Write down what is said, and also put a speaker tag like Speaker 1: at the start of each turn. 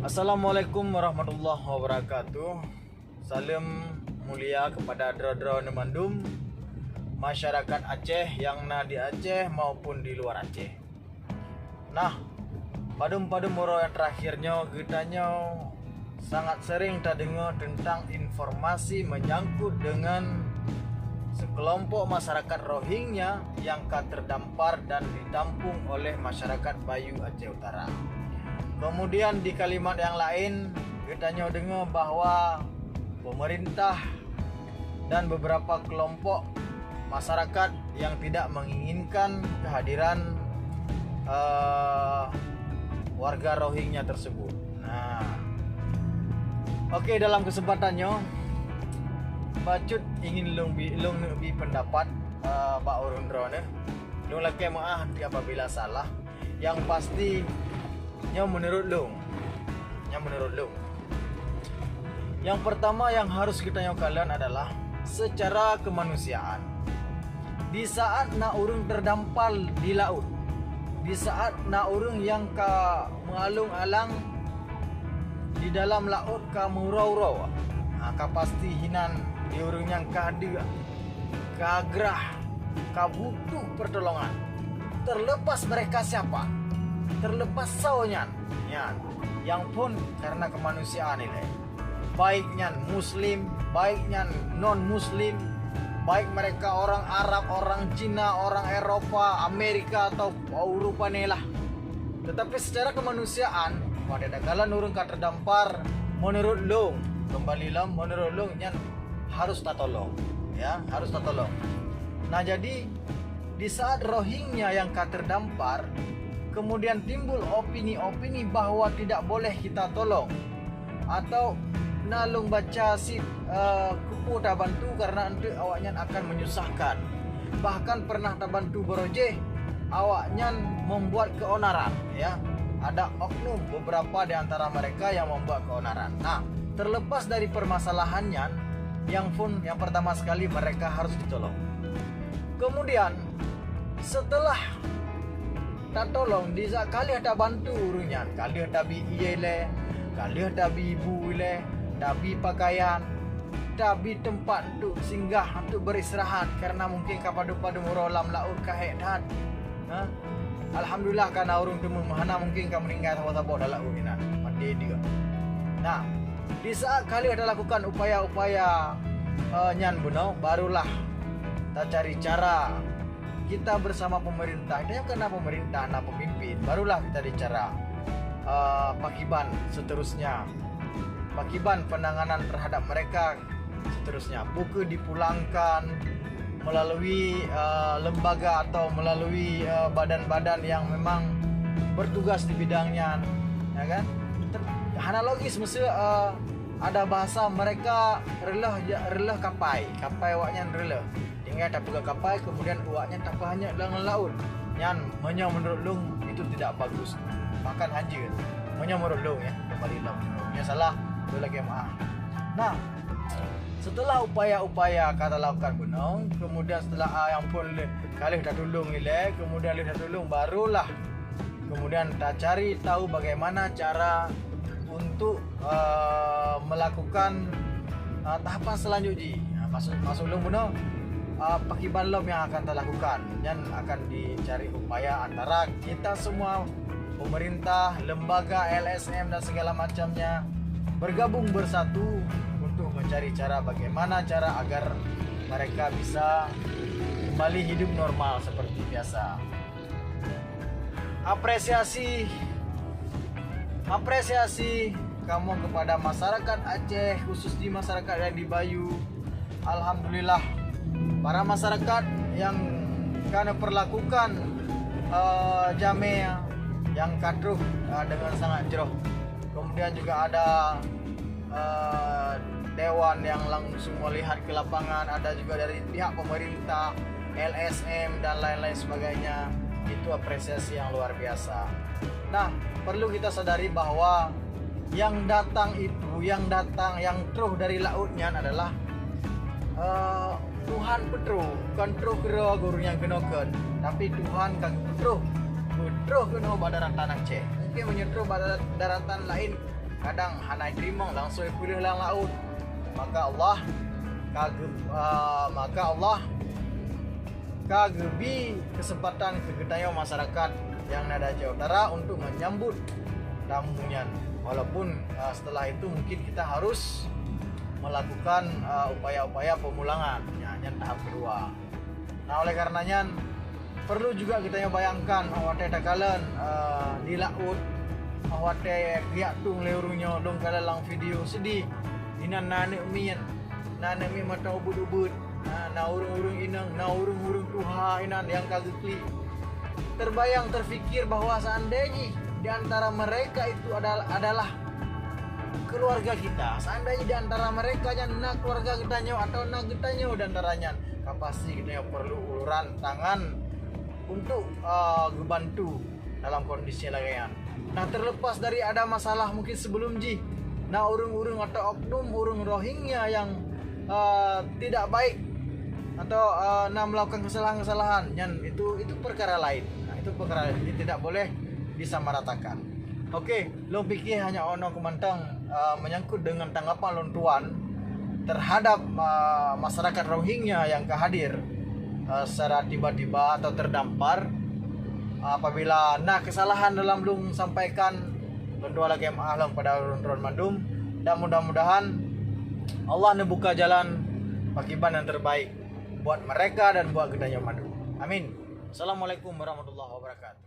Speaker 1: Assalamualaikum warahmatullahi wabarakatuh. Salam mulia kepada dro-dro Nemandum, masyarakat Aceh yang di Aceh maupun di luar Aceh. Nah, padum-padum moro yang terakhirnya kitanya sangat sering kita dengar tentang informasi menyangkut dengan sekelompok masyarakat Rohingya yang terdampar dan ditampung oleh masyarakat Bayu Aceh Utara. Kemudian di kalimat yang lain kita dengar bahwa pemerintah dan beberapa kelompok masyarakat yang tidak menginginkan kehadiran warga Rohingya tersebut. Nah, oke, dalam kesempatannya Bacut ingin lebih pendapat Pak Urundro Lung laki maaf apabila salah. Yang pasti menurut Lung. Yang pertama yang harus kita kalian adalah secara kemanusiaan. Di saat urung terdampar di laut, di saat urung yang mengalung-alang di dalam laut murau-rau, pasti hinan di urung yang kagrah, butuh pertolongan. Terlepas mereka siapa, terlepas saunya, yang pun karena kemanusiaan ini, baiknya Muslim, baiknya non Muslim, baik mereka orang Arab, orang Cina, orang Eropa, Amerika atau Eropa lah. Tetapi secara kemanusiaan, pada dagalan urung terdampar, menurut Lung, kembalilah menurut Lung harus tak tolong, harus tak tolong. Nah, jadi di saat Rohingya yang terdampar, kemudian timbul opini-opini bahwa tidak boleh kita tolong, atau nalung baca kupu tak bantu karena nanti awaknya akan menyusahkan. Bahkan pernah tak bantu boroje, awaknya membuat keonaran, Ada oknum beberapa di antara mereka yang membuat keonaran. Nah, terlepas dari permasalahannya, yang pertama sekali mereka harus ditolong. Kemudian setelah tak tolong, di kali ada bantu urunyan, kali ada iye le, kali ada ibu le, tapi pakaian, tapi tempat untuk singgah, untuk beristirahat karena mungkin kapadu-padu murolam laut kahek dan. Alhamdulillah karena urung temu mahana mungkin kamu meninggal tahu-tahu dalam laut ini. Mati dia. Nah, di saat kali ada lakukan upaya-upaya barulah kita cari cara kita bersama pemerintah. Ini karena pemerintah, pemimpin, barulah kita bicara pakiban seterusnya, pakiban penanganan terhadap mereka seterusnya. Buku dipulangkan melalui lembaga atau melalui badan-badan yang memang bertugas di bidangnya, analogis mesti ada bahasa mereka relah kapai waknya relah hingga tak buka kapai, kemudian uaknya tak hanya dalam laut menurut Lung itu tidak bagus, makan haji menurut Lung kembali Lung salah itu lagi maaf. Nah, setelah upaya-upaya kata lakukan gunung, kemudian setelah yang pun kali dah tolong kemudian dah tolong, barulah kemudian kita cari tahu bagaimana cara untuk melakukan tahapan selanjutnya. Masuk Lung benar pakiban lom yang akan kita lakukan dan akan dicari upaya antara kita semua, pemerintah, lembaga, LSM dan segala macamnya bergabung bersatu untuk mencari cara bagaimana cara agar mereka bisa kembali hidup normal seperti biasa. Apresiasi kamu kepada masyarakat Aceh, khusus di masyarakat yang di Bayu. Alhamdulillah, para masyarakat yang perlakukan jame yang kadruh dengan sangat jeroh. Kemudian juga ada dewan yang langsung melihat ke lapangan, ada juga dari pihak pemerintah, LSM dan lain-lain sebagainya. Itu apresiasi yang luar biasa. Nah, perlu kita sadari bahwa yang datang truh dari lautnya adalah Tuhan petruh, bukan truh kira guru yang genoken, tapi Tuhan kagak petruh kena daratan Aceh. Mungkin menyetruh pada daratan lain kadang hanai terima langsung pilih lang laut. Maka Allah kagebi kesempatan kegetanya masyarakat yang nada Jawa Utara untuk menyambut tamunya. Walaupun setelah itu mungkin kita harus melakukan upaya-upaya pemulangan yang tahap kedua. Nah, oleh karenanya perlu juga kita bayangkan awate takalan di laut awate kriak tung leurunya dong kalalang video sedih inan nane mi mata ubud-ubud na urung-urung inang na urung-urung tuha inan yang kagekli. Terbayang terfikir bahwa seandainya di antara mereka itu adalah keluarga kita, seandainya di antara mereka yang nak keluarga kita atau nak kita di antaranya, pasti kita perlu uluran tangan untuk ngebantu dalam kondisi layan. Nah, terlepas dari ada masalah mungkin sebelum nah urung-urung atau oknum urung Rohingya yang tidak baik atau melakukan kesalahan-kesalahan, itu perkara lain. Nah, itu perkara lain, jadi tidak boleh disamaratakan. Oke, lo pikir hanya ono kemantang menyangkut dengan tanggapan lontuan terhadap masyarakat Rohingya yang kehadir secara tiba-tiba atau terdampar. Apabila kesalahan dalam lung sampaikan lontua lagi ahlang pada ron mandum, dan mudah-mudahan Allah membuka jalan pakiban yang terbaik buat mereka dan buat gedanya madu. Amin. Assalamualaikum warahmatullahi wabarakatuh.